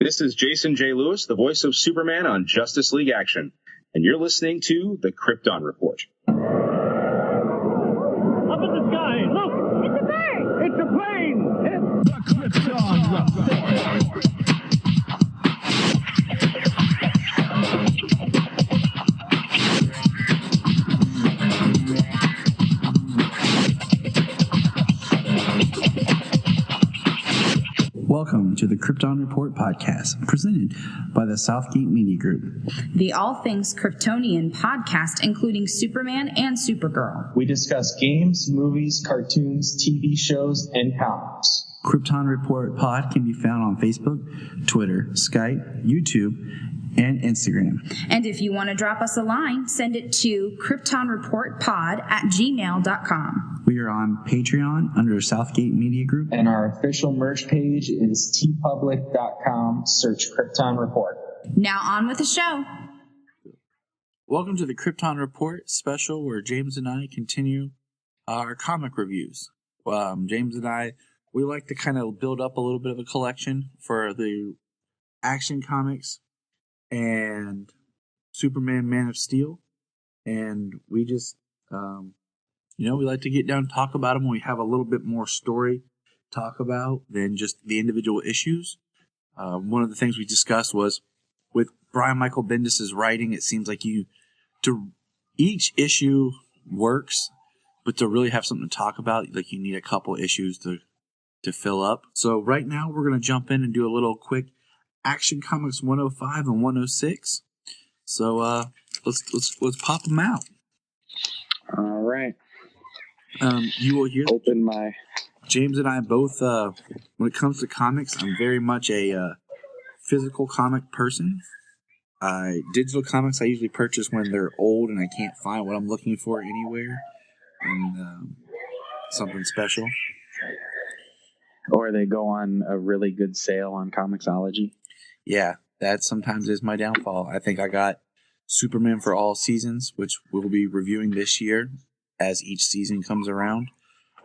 This is Jason J. Lewis, the voice of Superman on Justice League Action, and you're listening to the Krypton Report. Up in the sky, look! It's a bird! It's a plane! It's the Krypton Report! Welcome to the Krypton Report podcast, presented by the Southgate Media Group. The All Things Kryptonian podcast, including Superman and Supergirl. We discuss games, movies, cartoons, TV shows, and comics. Krypton Report Pod can be found on Facebook, Twitter, Skype, YouTube, and Instagram. And if you want to drop us a line, send it to kryptonreportpod@gmail.com. We are on Patreon under Southgate Media Group. And our official merch page is tpublic.com. Search Krypton Report. Now on with the show. Welcome to the Krypton Report special, where James and I continue our comic reviews. James and I, we like to kind of build up a little bit of a collection for the Action Comics and Superman, Man of Steel. And we just, we like to get down and talk about them when we have a little bit more story to talk about than just the individual issues. One of the things we discussed was with Brian Michael Bendis' writing, it seems like each issue works, but to really have something to talk about, like you need a couple issues to fill up. So right now we're going to jump in and do a little quick Action Comics 105 and 106. So let's pop them out. All right. You will hear Open my... James and I both, when it comes to comics, I'm very much a physical comic person. Digital comics I usually purchase when they're old and I can't find what I'm looking for anywhere. And something special. Or they go on a really good sale on Comixology. Yeah, that sometimes is my downfall. I think I got Superman for All Seasons, which we'll be reviewing this year as each season comes around.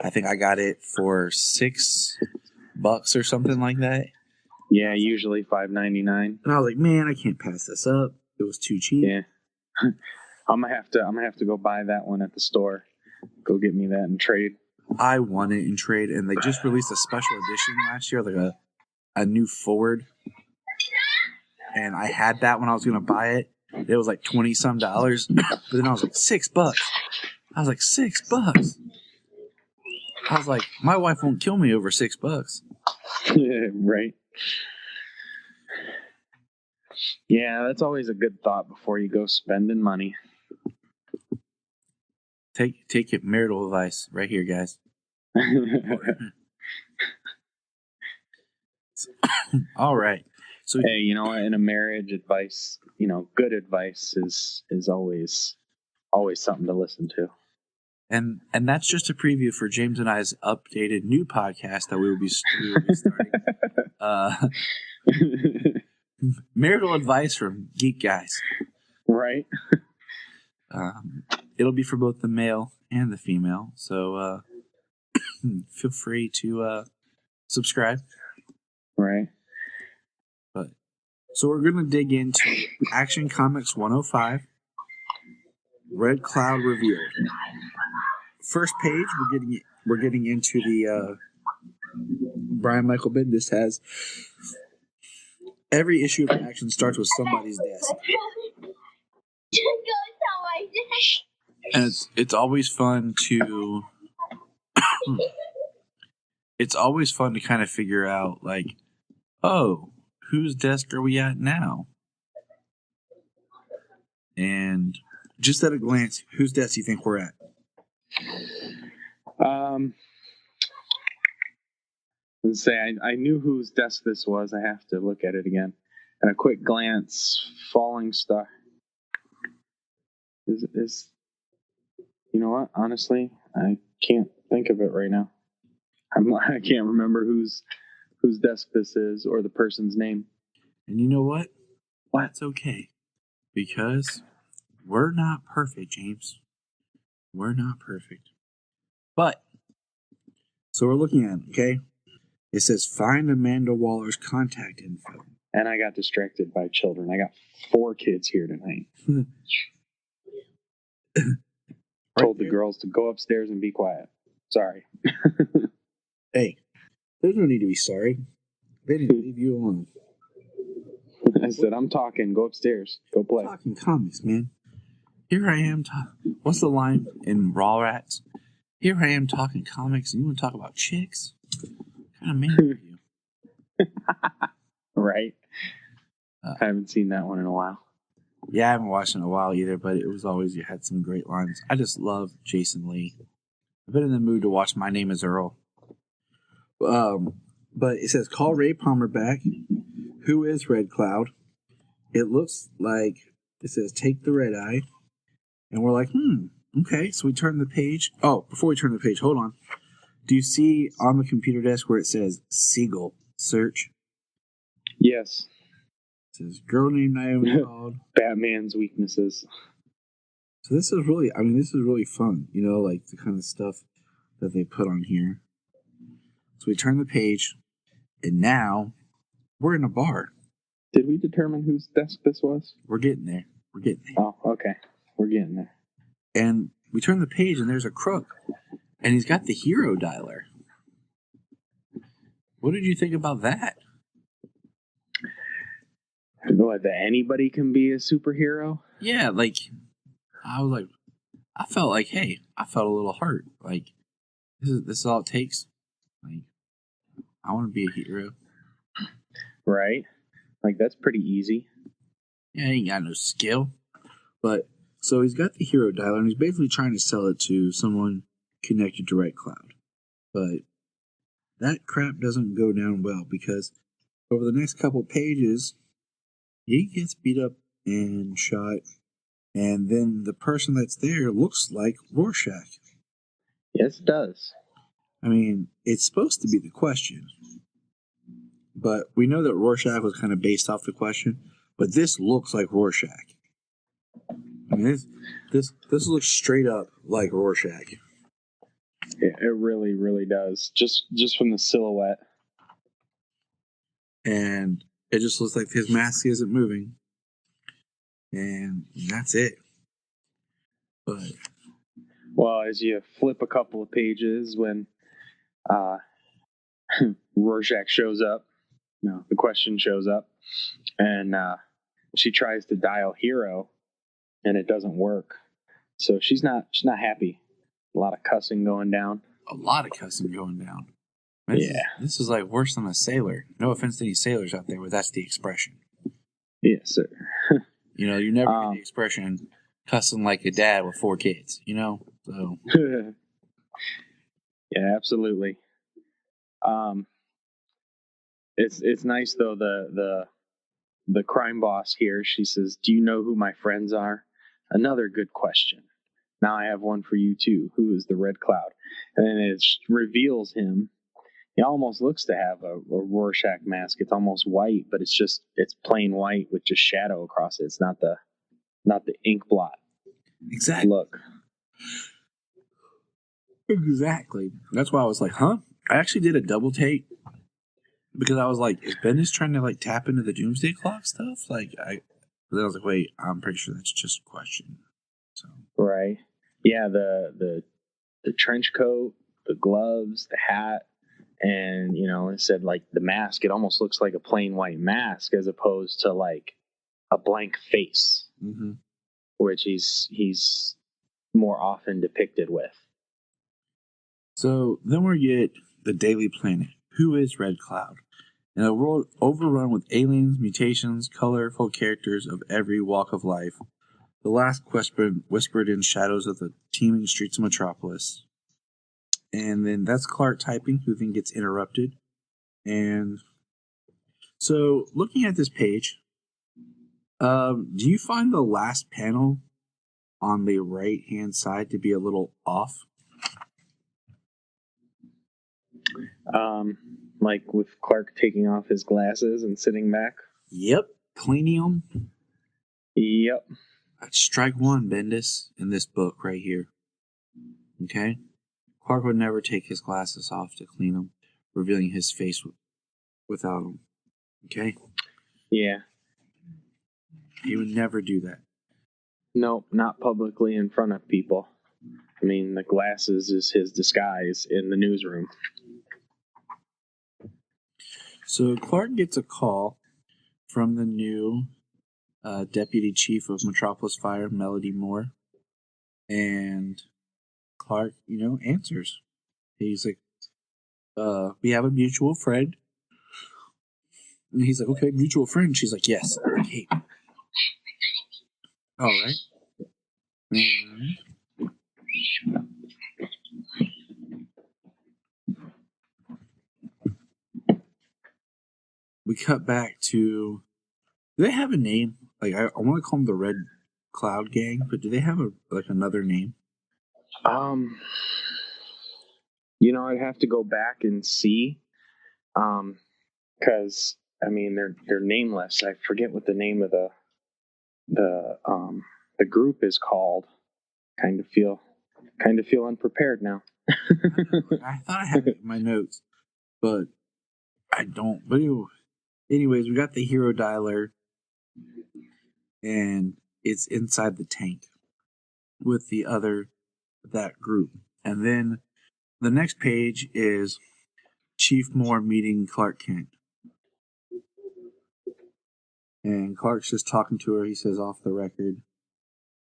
I think I got it for $6 or something like that. Yeah, usually $5.99. And I was like, man, I can't pass this up. It was too cheap. Yeah. I'm gonna have to go buy that one at the store. Go get me that and trade. I want it in trade, and they just released a special edition last year, like a new Ford. And I had that when I was going to buy it. It was like $20-some, but then I was like, $6. I was like, $6. I was like, my wife won't kill me over $6. Yeah, right. Yeah, that's always a good thought before you go spending money. Take it marital advice right here, guys. All right. So hey, in a marriage, advice, good advice is always something to listen to. And that's just a preview for James and I's updated new podcast that we will be starting. Marital advice from Geek Guys. Right. It'll be for both the male and the female. So feel free to subscribe. Right. So we're going to dig into Action Comics 105, Red Cloud Revealed. First page, we're getting into the Brian Michael Bendis has every issue of Action starts with somebody's desk. And it's always fun to kind of figure out, like, oh, whose desk are we at now? And just at a glance, whose desk do you think we're at? Let's say I knew whose desk this was. I have to look at it again. And a quick glance, Falling Star. Is you know what? Honestly, I can't think of it right now. I can't remember whose desk this is or the person's name. And you know what? That's okay. Because we're not perfect, James. We're not perfect. But, so we're looking at it, okay? It says, find Amanda Waller's contact info. And I got distracted by children. I got 4 kids here tonight. Told the girls to go upstairs and be quiet. Sorry. Hey, there's no need to be sorry. They didn't leave you alone. I said, I'm talking. Go upstairs. Go play. Talking comics, man. Here I am. What's the line in Raw Rats? Here I am talking comics, and you want to talk about chicks? What kind of man are you? Right? I haven't seen that one in a while. Yeah, I haven't watched it in a while either, but it was always, you had some great lines. I just love Jason Lee. I've been in the mood to watch My Name is Earl. But it says, call Ray Palmer back. Who is Red Cloud? It looks like it says, take the red eye. And we're like, okay. So we turn the page. Oh, before we turn the page, hold on. Do you see on the computer desk where it says Siegel search? Yes. It says girl named Naomi called. Batman's weaknesses. So this is really fun. You know, like the kind of stuff that they put on here. So we turn the page, and now we're in a bar. Did we determine whose desk this was? We're getting there. Oh, okay. We're getting there. And we turn the page, and there's a crook. And he's got the hero dialer. What did you think about that? What, that anybody can be a superhero? Yeah, like, I felt like, hey, I felt a little hurt. Like, this is all it takes. Like, I want to be a hero. Right? Like, that's pretty easy. Yeah, he ain't got no skill. But, so he's got the hero dialer, and he's basically trying to sell it to someone connected to Red Cloud. But that crap doesn't go down well, because over the next couple pages, he gets beat up and shot, and then the person that's there looks like Rorschach. Yes, it does. I mean, it's supposed to be the Question, but we know that Rorschach was kind of based off the Question, but this looks like Rorschach. I mean, this looks straight up like Rorschach. It really, really does. Just from the silhouette. And it just looks like his mask isn't moving. And that's it. But, well, as you flip a couple of pages, when Rorschach shows up, no, the Question shows up, and she tries to dial hero, and it doesn't work. So she's not happy. A lot of cussing going down. Man, this is like worse than a sailor. No offense to any sailors out there, but that's the expression. Yes, sir. You know, you never get the expression cussing like a dad with 4 kids, you know? So yeah, absolutely. It's nice though, the crime boss here, she says, "Do you know who my friends are?" Another good question. Now I have one for you too. Who is the Red Cloud? And then it reveals him. He almost looks to have a Rorschach mask. It's almost white, but it's plain white with just shadow across it. It's not the ink blot. Exactly. Look. Exactly. That's why I was like, huh? I actually did a double take because I was like, is Bendis trying to like tap into the Doomsday Clock stuff? But then I was like, wait, I'm pretty sure that's just a Question. So right. Yeah, the trench coat, the gloves, the hat, and it said like the mask, it almost looks like a plain white mask as opposed to like a blank face, which he's more often depicted with. So then we get the Daily Planet. Who is Red Cloud? In a world overrun with aliens, mutations, colorful characters of every walk of life, the last whispered in shadows of the teeming streets of Metropolis. And then that's Clark typing, who then gets interrupted. And so, looking at this page, do you find the last panel on the right-hand side to be a little off? Like with Clark taking off his glasses and sitting back? Yep. Cleaning them? Yep. Strike one, Bendis, in this book right here. Okay? Clark would never take his glasses off to clean them, revealing his face without them. Okay? Yeah. He would never do that. Nope, not publicly in front of people. I mean, the glasses is his disguise in the newsroom. So Clark gets a call from the new deputy chief of Metropolis Fire, Melody Moore. And Clark, answers. He's like, we have a mutual friend. And he's like, okay, mutual friend. She's like, yes. Hey. All right. We cut back to. Do they have a name? Like I want to call them the Red Cloud Gang, but do they have another name? I'd have to go back and see, because I mean they're nameless. I forget what the name of the group is called. Kind of feel unprepared now. I thought I had it in my notes, but I don't. But anyways, we got the hero dialer, and it's inside the tank with that group. And then the next page is Chief Moore meeting Clark Kent. And Clark's just talking to her, he says, off the record.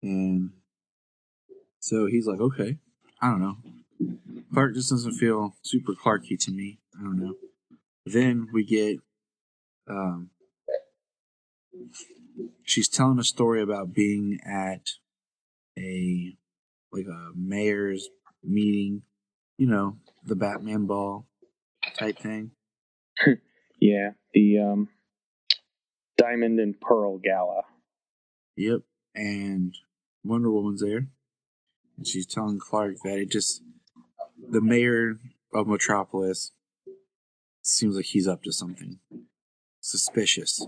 And so he's like, okay, I don't know. Clark just doesn't feel super Clarky to me. I don't know. Then we get, she's telling a story about being at a mayor's meeting, the Batman ball type thing. Yeah, the Diamond and Pearl Gala. Yep, and Wonder Woman's there, and she's telling Clark that the mayor of Metropolis seems like he's up to something suspicious.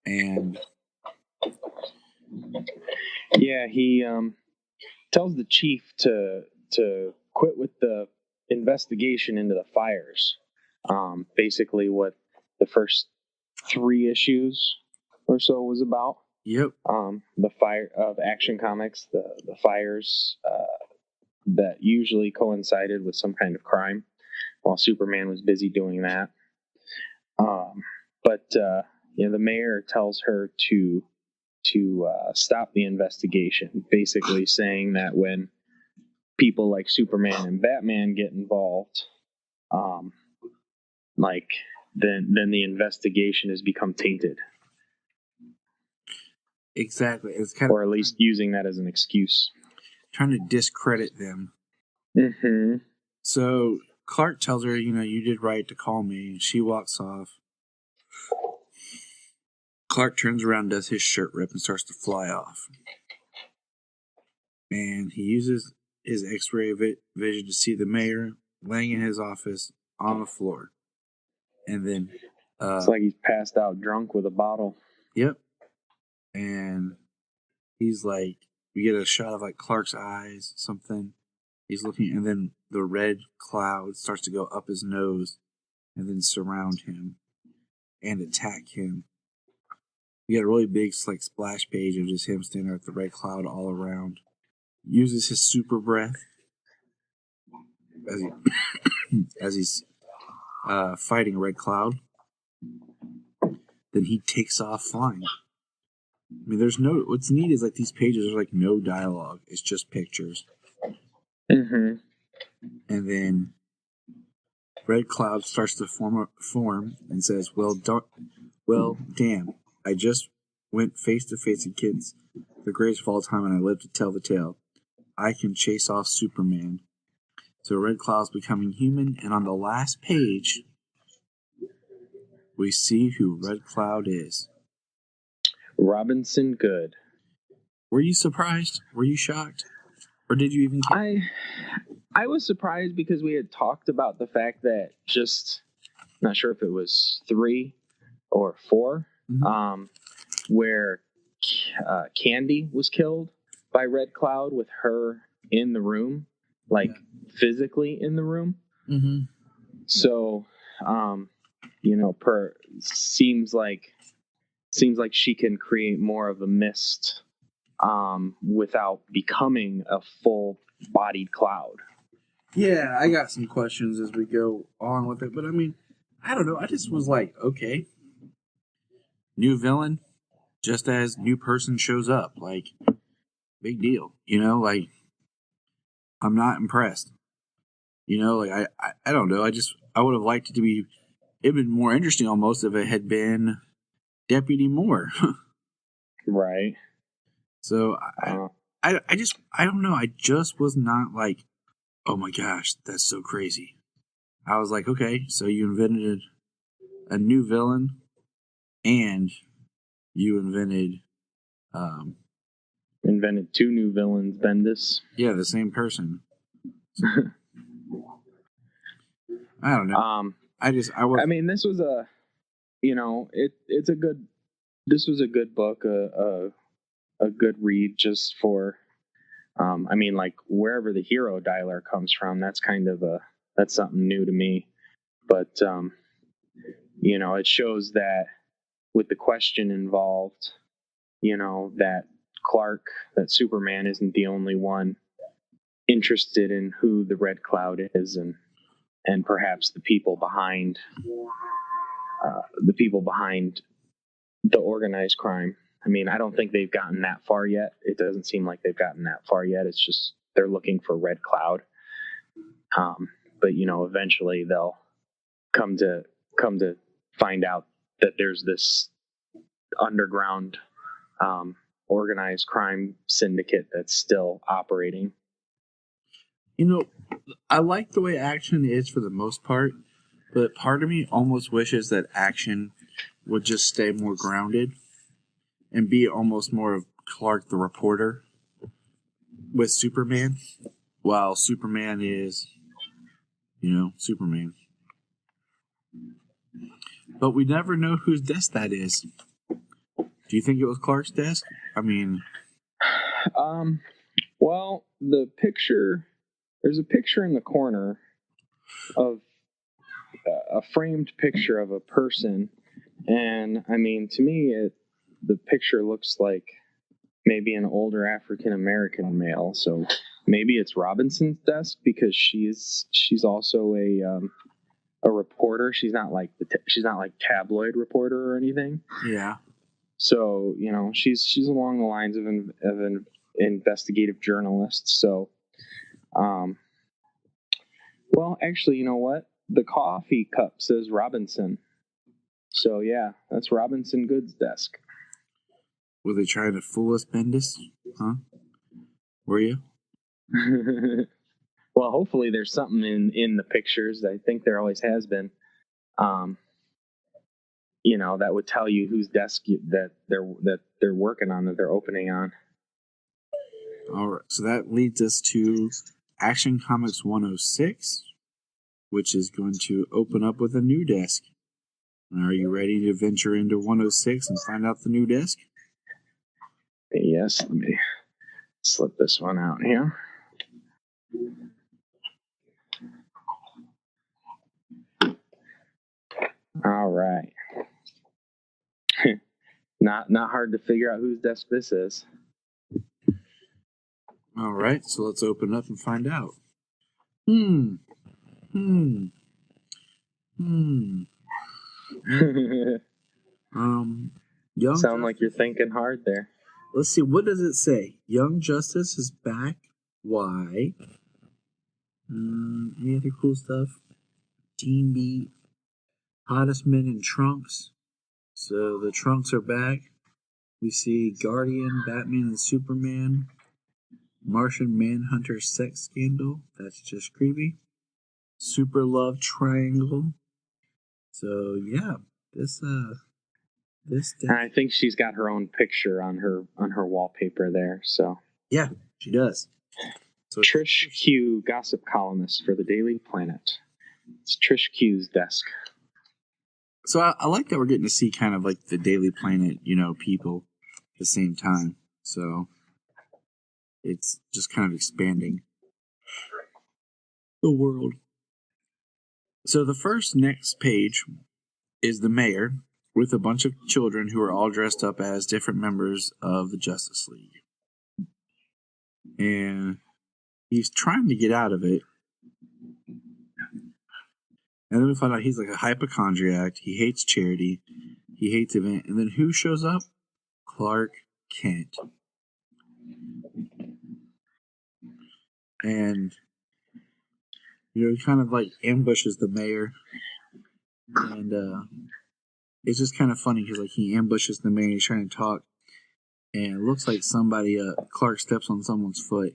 And yeah, he tells the chief to quit with the investigation into the fires. Basically what the first 3 issues or so was about. Yep. The fire of Action Comics, the fires that usually coincided with some kind of crime while Superman was busy doing that. But the mayor tells her to stop the investigation, basically saying that when people like Superman and Batman get involved, then the investigation has become tainted. Exactly. It's or at least using that as an excuse. Trying to discredit them. Mm-hmm. So Clark tells her, you did right to call me. And she walks off. Clark turns around, does his shirt rip, and starts to fly off. And he uses his X-ray vision to see the mayor laying in his office on the floor. And then... it's like he's passed out drunk with a bottle. Yep. And he's like... We get a shot of Clark's eyes, something. He's looking, and then the red cloud starts to go up his nose and then surround him and attack him. We got a really big splash page of just him standing there with the red cloud all around. Uses his super breath as he's fighting a red cloud. Then he takes off flying. I mean, what's neat is these pages are no dialogue. It's just pictures. Mm-hmm. And then Red Cloud starts to form and says, well, damn, I just went face to face with kids, the greatest of all time, and I live to tell the tale. I can chase off Superman. So Red Cloud's becoming human, and on the last page, we see who Red Cloud is. Robinson Good. Were you surprised? Were you shocked? Or did you even care? I was surprised because we had talked about the fact that not sure if it was 3 or 4, mm-hmm. Where Candy was killed by Red Cloud with her in the room, physically in the room. Mm-hmm. So seems like she can create more of a mist without becoming a full-bodied cloud. Yeah, I got some questions as we go on with it, but I mean, I don't know. I just was like, okay, new villain, just as new person shows up, like, big deal, like, I'm not impressed, like, I don't know. I would have liked it to be, it'd been more interesting almost if it had been Deputy Moore. Right. So I don't know. I just was not like, oh my gosh, that's so crazy. I was like, okay, so you invented a new villain, and you invented two new villains, Bendis. Yeah, the same person. So, I don't know. I mean, this was a, it's a good. This was a good book, a good read just for. I mean, like wherever the hero dialer comes from, that's that's something new to me. But it shows that with the question involved, that that Superman isn't the only one interested in who the Red Cloud is, and perhaps the people behind the organized crime. I mean, I don't think they've gotten that far yet. It doesn't seem like they've gotten that far yet. It's just they're looking for Red Cloud. But eventually they'll come to find out that there's this underground organized crime syndicate that's still operating. I like the way Action is for the most part, but part of me almost wishes that Action would just stay more grounded and be almost more of Clark the reporter with Superman, while Superman is, Superman. But we never know whose desk that is. Do you think it was Clark's desk? I mean... Well, there's a picture in the corner of a framed picture of a person. And I mean, to me, the picture looks like maybe an older African-American male. So maybe it's Robinson's desk, because she's also a reporter. She's not like tabloid reporter or anything. Yeah. So, she's along the lines of an investigative journalist. So, well, actually, you know what? The coffee cup says Robinson. So, yeah, that's Robinson Good's desk. Were they trying to fool us, Bendis? Huh? Were you? Well, hopefully there's something in the pictures. I think there always has been. That would tell you whose desk that they're working on, that they're opening on. All right, so that leads us to Action Comics 106, which is going to open up with a new desk. Are you ready to venture into 106 and find out the new desk? Yes, let me slip this one out here. All right. Not hard to figure out whose desk this is. All right, so let's open up and find out. Sound like you're thinking hard there. Let's see, what does it say? Young Justice is back. Why? Any other cool stuff? Teen Beat. Hottest Men in Trunks. So the Trunks are back. We see Guardian, Batman and Superman. Martian Manhunter sex scandal. That's just creepy. Super Love Triangle. So yeah, this and I think she's got her own picture on her wallpaper there. So yeah, she does. So Trish Q, gossip columnist for the Daily Planet. It's Trish Q's desk. So I like that we're getting to see kind of like the Daily Planet, people at the same time. So it's just kind of expanding the world. So the next page is the mayor with a bunch of children who are all dressed up as different members of the Justice League. And he's trying to get out of it. And then we find out he's like a hypochondriac. He hates charity. He hates event. And then who shows up? Clark Kent. And, he kind of like ambushes the mayor. And it's just kind of funny because like he ambushes the mayor. He's trying to talk. And it looks like somebody, Clark steps on someone's foot.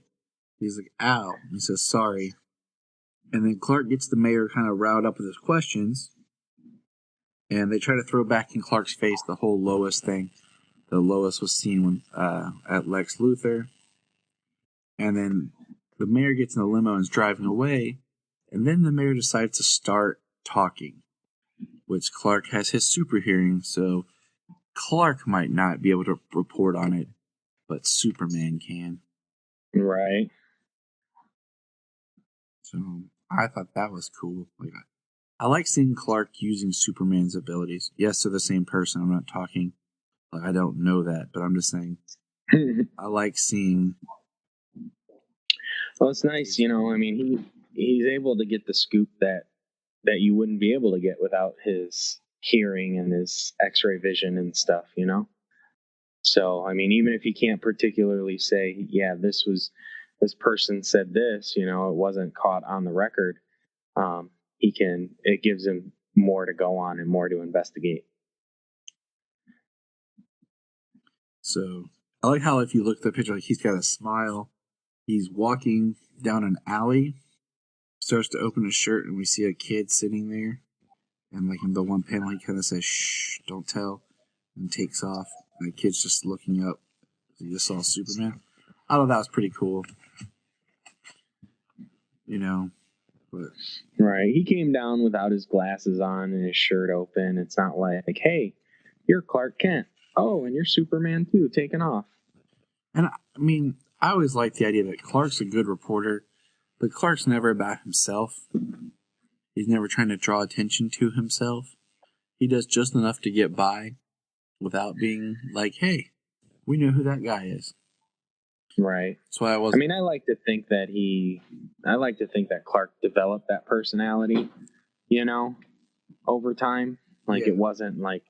He's like, ow. He says, sorry. And then Clark gets the mayor kind of riled up with his questions. And they try to throw back in Clark's face the whole Lois thing. The Lois was seen when, at Lex Luthor. And then the mayor gets in the limo and is driving away. And then the mayor decides to start talking. Which Clark has his super hearing, so Clark might not be able to report on it. But Superman can. Right. So I thought that was cool. Like, I like seeing Clark using Superman's abilities. Yes, they're the same person. I'm not talking like I don't know that, but I'm just saying I like seeing. Well, it's nice, I mean, he's able to get the scoop that you wouldn't be able to get without his hearing and his X-ray vision and stuff, So, I mean, even if he can't particularly say, yeah, this person said this, it wasn't caught on the record. It gives him more to go on and more to investigate. So I like how if you look at the picture, like he's got a smile. He's walking down an alley, starts to open his shirt, and we see a kid sitting there. And like in the one panel, he kind of says, shh, don't tell, and takes off. And the kid's just looking up. He just saw Superman. I thought that was pretty cool. But right. He came down without his glasses on and his shirt open. It's not like, hey, you're Clark Kent. Oh, and you're Superman too, taking off. And I mean, I always like the idea that Clark's a good reporter, but Clark's never about himself. He's never trying to draw attention to himself. He does just enough to get by without being like, hey, we know who that guy is. Right. That's why I like to think that Clark developed that personality, over time. Like It wasn't like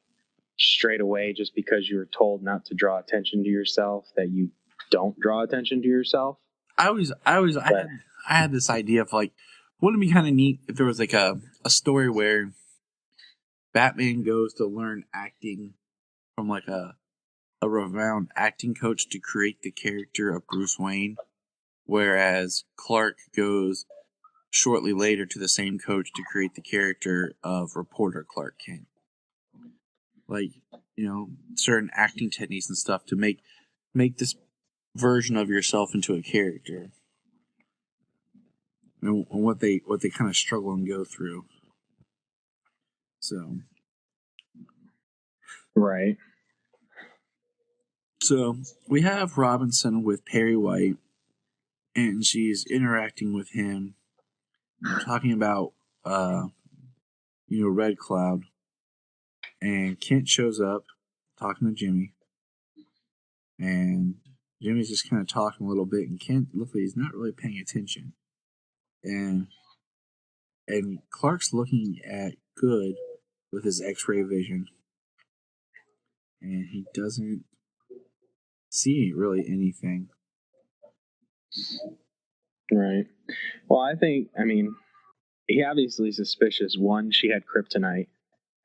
straight away just because you were told not to draw attention to yourself that you don't draw attention to yourself. I had this idea of like, wouldn't it be kind of neat if there was like a story where Batman goes to learn acting from like a renowned acting coach to create the character of Bruce Wayne, whereas Clark goes shortly later to the same coach to create the character of reporter Clark Kent. Like, certain acting techniques and stuff to make this version of yourself into a character. And what they kind of struggle and go through. So. Right. So we have Robinson with Perry White, and she's interacting with him, talking about, Red Cloud. And Kent shows up, talking to Jimmy. And Jimmy's just kind of talking a little bit, and Kent looks like he's not really paying attention. And Clark's looking at Good with his X-ray vision. And he doesn't see really anything. Right. Well, he obviously is suspicious. One, she had kryptonite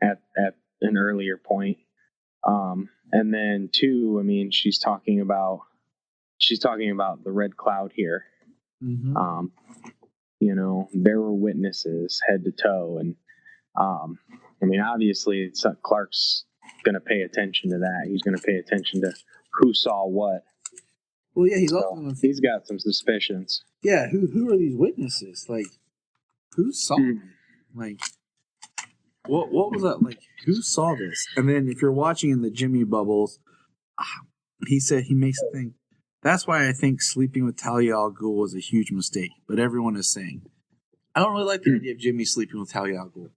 at an earlier point. And then two, she's talking about the Red Cloud here. Mm-hmm. There were witnesses head to toe. And, obviously Clark's going to pay attention to that. He's going to pay attention to who saw what. Well, yeah, he's got some suspicions. Yeah, who are these witnesses? Like, who saw them? Like, what was that? Like, who saw this? And then if you're watching in the Jimmy bubbles, he said he makes a thing. That's why I think sleeping with Talia al Ghul was a huge mistake. But everyone is saying, I don't really like the idea of Jimmy sleeping with Talia al Ghul.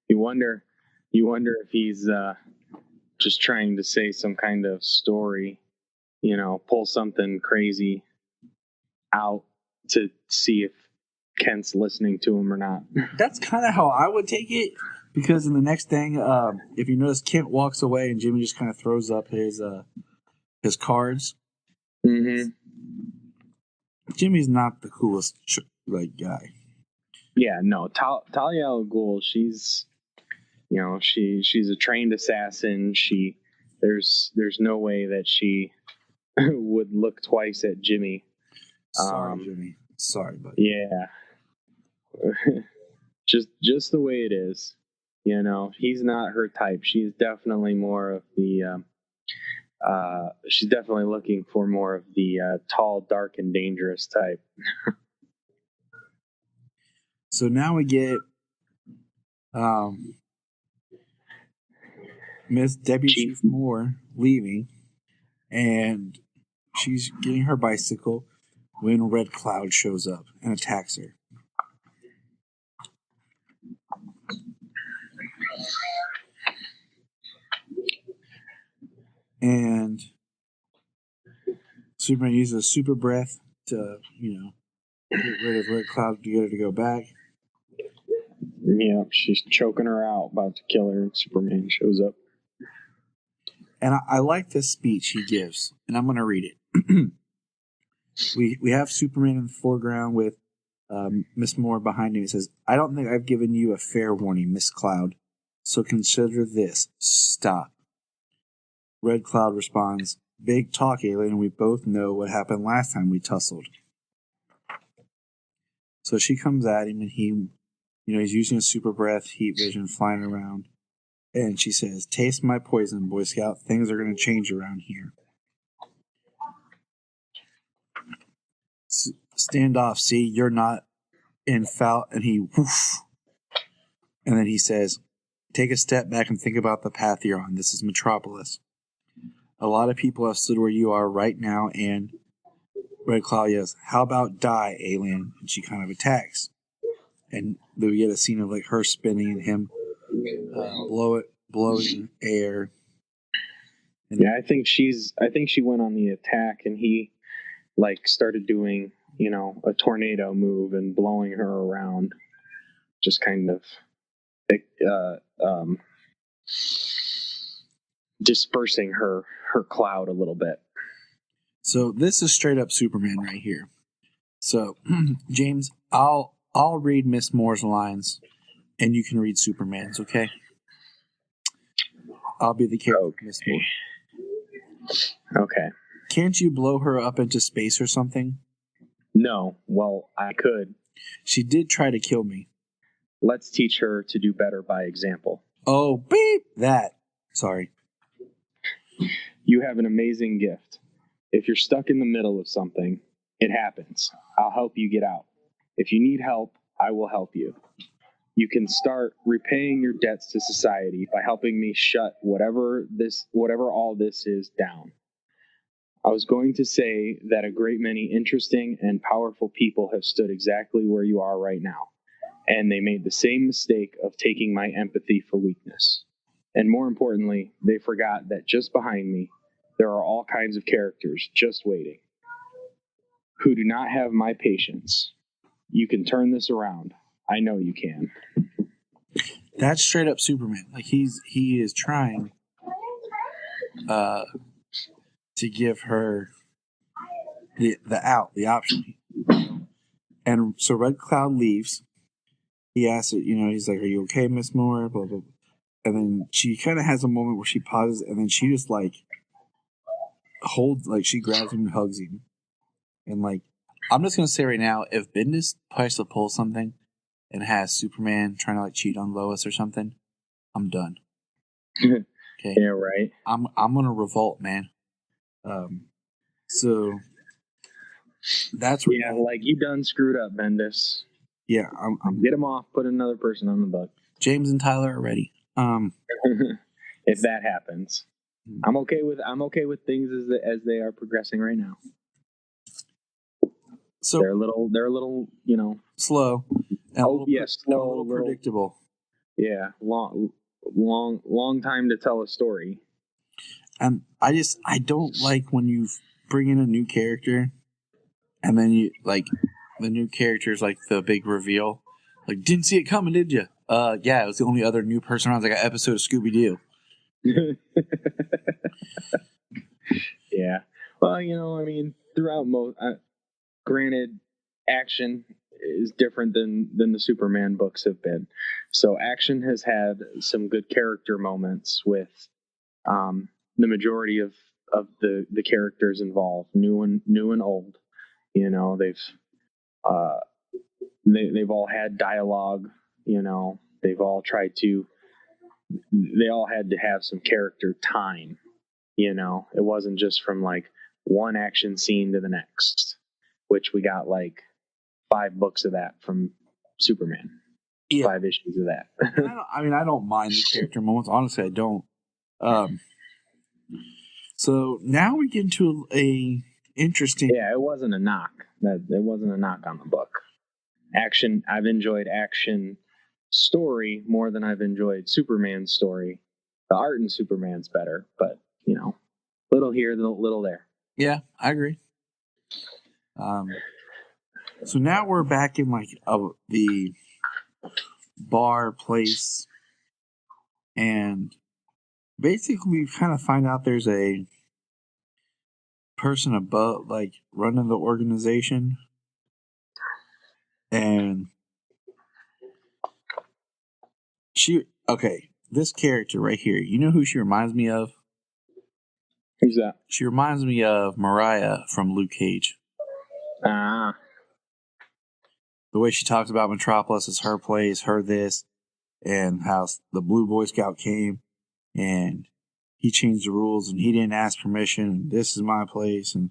You wonder if he's just trying to say some kind of story, pull something crazy out to see if Kent's listening to him or not. That's kind of how I would take it, because in the next thing, if you notice, Kent walks away and Jimmy just kind of throws up his cards. Mm-hmm. Jimmy's not the coolest guy. Yeah, no. Talia al Ghul, she's a trained assassin. There's no way that she would look twice at Jimmy. Sorry, Jimmy. Sorry, buddy. Yeah. just the way it is. He's not her type. She's definitely more of the she's definitely looking for more of the tall, dark, and dangerous type. So now we get Miss Debbie Chief Moore leaving, and she's getting her bicycle when Red Cloud shows up and attacks her. And Superman uses a super breath to, get rid of Red Cloud to get her to go back. Yeah, she's choking her out, about to kill her, and Superman shows up. And I like this speech he gives, and I'm going to read it. We have Superman in the foreground with Miss Moore behind him. He says, "I don't think I've given you a fair warning, Miss Cloud. So consider this. Stop." Red Cloud responds, "Big talk, alien. We both know what happened last time we tussled." So she comes at him, and he's using a super breath, heat vision, flying around. And she says, "Taste my poison, Boy Scout. Things are going to change around here." Stand off, see? You're not in foul. And he, whoosh. And then he says, "Take a step back and think about the path you're on. This is Metropolis. A lot of people have stood where you are right now." And Red Cloud yells, "How about die, alien?" And she kind of attacks. And then we get a scene of her spinning and him blowing air. And yeah, I think she went on the attack, and he started doing a tornado move and blowing her around, just kind of dispersing her cloud a little bit. So this is straight up Superman right here. So James, I'll read Miss Moore's lines, and you can read Superman's. Okay? I'll be the character, Miss Moore. Okay. Can't you blow her up into space or something? No. Well, I could. She did try to kill me. Let's teach her to do better by example. Oh, beep! That. Sorry. You have an amazing gift. If you're stuck in the middle of something, it happens. I'll help you get out. If you need help, I will help you. You can start repaying your debts to society by helping me shut whatever all this is down. I was going to say that a great many interesting and powerful people have stood exactly where you are right now, and they made the same mistake of taking my empathy for weakness. And more importantly, they forgot that just behind me, there are all kinds of characters just waiting, who do not have my patience. You can turn this around. I know you can. That's straight up Superman. He is trying to give her the option. And so Red Cloud leaves. He asks her, he's like, "Are you okay, Miss Moore?" Blah, blah, blah. And then she kind of has a moment where she pauses, and then she just she grabs him and hugs him. And I'm just going to say right now, if Bendis tries to pull something and has Superman trying to cheat on Lois or something, I'm done. Okay. Yeah, right. I'm going to revolt, man. So that's where you done screwed up, Bendis. Yeah, I'm get him off. Put another person on the bug. James and Tyler are ready. If that happens, I'm okay with things as they are progressing right now. So they're a little, slow. And slow, a little predictable. Yeah, long time to tell a story. And I don't like when you bring in a new character and then you like the new character is like the big reveal. Like, didn't see it coming, did you? Yeah, it was the only other new person on. It was like an episode of Scooby Doo. Yeah. Well, I mean, throughout granted, action is different than the Superman books have been. So action has had some good character moments with the majority of the characters involved, new and old. They've all had dialogue. They've all they all had to have some character time. It wasn't just from like one action scene to the next, which we got like 5 books of that from Superman. Yeah. 5 issues of that. I don't mind the character moments. Honestly, I don't. So now we get into a interesting. Yeah, it wasn't a knock. It wasn't a knock on the book. Action. I've enjoyed action story more than I've enjoyed Superman's story. The art in Superman's better, but little here, little there. Yeah, I agree. So now we're back in like the bar place, and basically we kind of find out there's a person above, like, running the organization, and this character right here, you know who she reminds me of? Who's that? She reminds me of Mariah from Luke Cage. Ah. The way she talks about Metropolis is her place, her this, and how the Blue Boy Scout came and he changed the rules and he didn't ask permission. And this is my place, and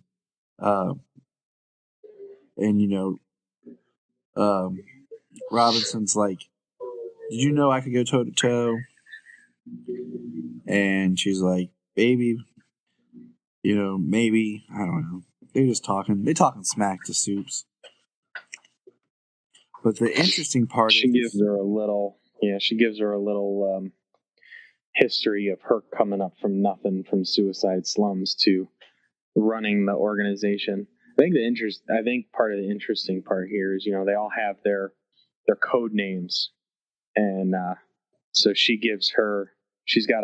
Robinson's like, did you know I could go toe to toe? And she's like, baby, maybe, I don't know. They're talking smack to Soups. But the interesting part she gives her a little history of her coming up from nothing, from suicide slums to running the organization. I think part of the interesting part here is, they all have their code names, and so she's got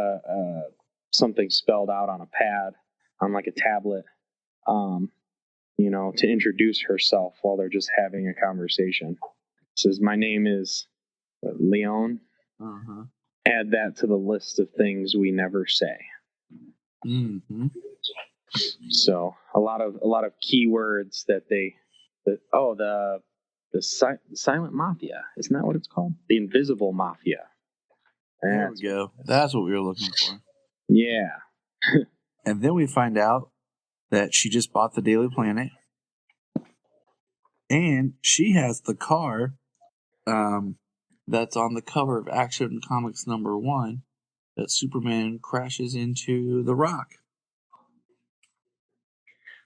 something spelled out on a pad, on like a tablet, to introduce herself while they're just having a conversation. It says, my name is Leon. Uh-huh. Add that to the list of things we never say. Mm-hmm. So a lot of keywords the silent mafia, isn't that what it's called? The invisible mafia. There we go. That's what we were looking for. Yeah. And then we find out that she just bought the Daily Planet, and she has the car that's on the cover of Action Comics #1 that Superman crashes into the Rock.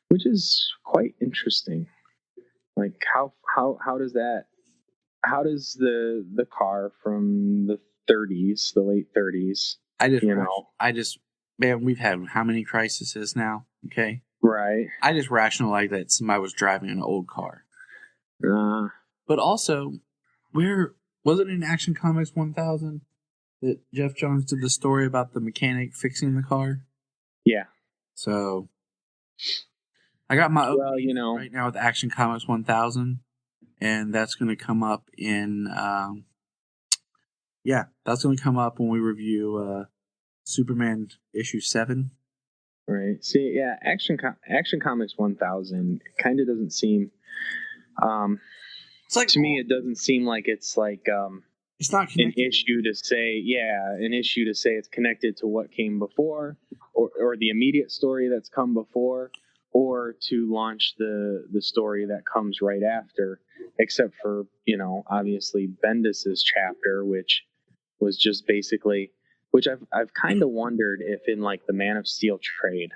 Which is quite interesting. Like how does the car from the 30s, the late 30s, man, we've had how many crises now? Okay. Right. I just rationalize that somebody was driving an old car. But also, where was it in Action Comics 1000 that Jeff Johns did the story about the mechanic fixing the car? Yeah. So I got my opening right now with Action Comics 1000, and that's going to come up in that's going to come up when we review Superman issue 7. Right. See, yeah, Action Comics 1000 kind of doesn't seem. It's like, to me, it doesn't seem like it's like it's not connected. an issue to say it's connected to what came before, or the immediate story that's come before, or to launch the story that comes right after. Except for obviously Bendis's chapter, which was just basically. Which I've kind of wondered if in like the Man of Steel trade,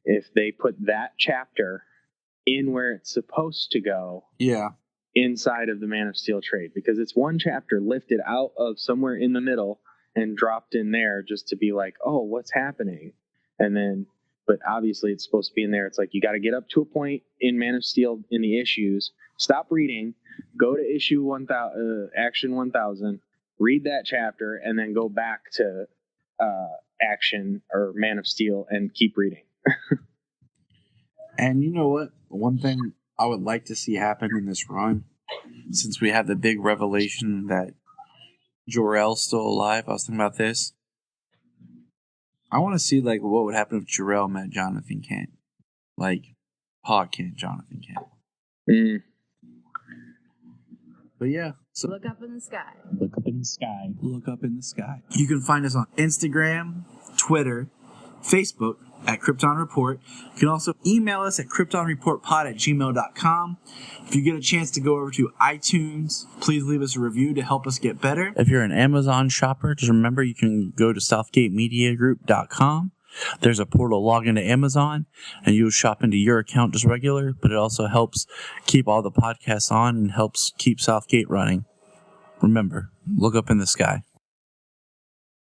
if they put that chapter in where it's supposed to go, inside of the Man of Steel trade, because it's one chapter lifted out of somewhere in the middle and dropped in there just to be like, oh, what's happening? And then, but obviously it's supposed to be in there. It's like, you got to get up to a point in Man of Steel in the issues, stop reading, go to issue 1000, Action 1000, read that chapter, and then go back to Action or Man of Steel and keep reading. And you know what? One thing I would like to see happen in this run, since we have the big revelation that Jor-El's still alive, I was thinking about this. I want to see like what would happen if Jor-El met Jonathan Kent. Like Pa Kent, Jonathan Kent. Mm. But yeah, so Look up in the sky. Look up in the sky. look up in the sky. You can find us on Instagram, Twitter, Facebook at Krypton Report. You can also email us at kryptonreportpod@gmail.com. If you get a chance to go over to iTunes, please leave us a review to help us get better. If you're an Amazon shopper, just remember you can go to southgatemediagroup.com. There's a portal, log into Amazon, and you'll shop into your account just regular, but it also helps keep all the podcasts on and helps keep Southgate running. Remember, look up in the sky.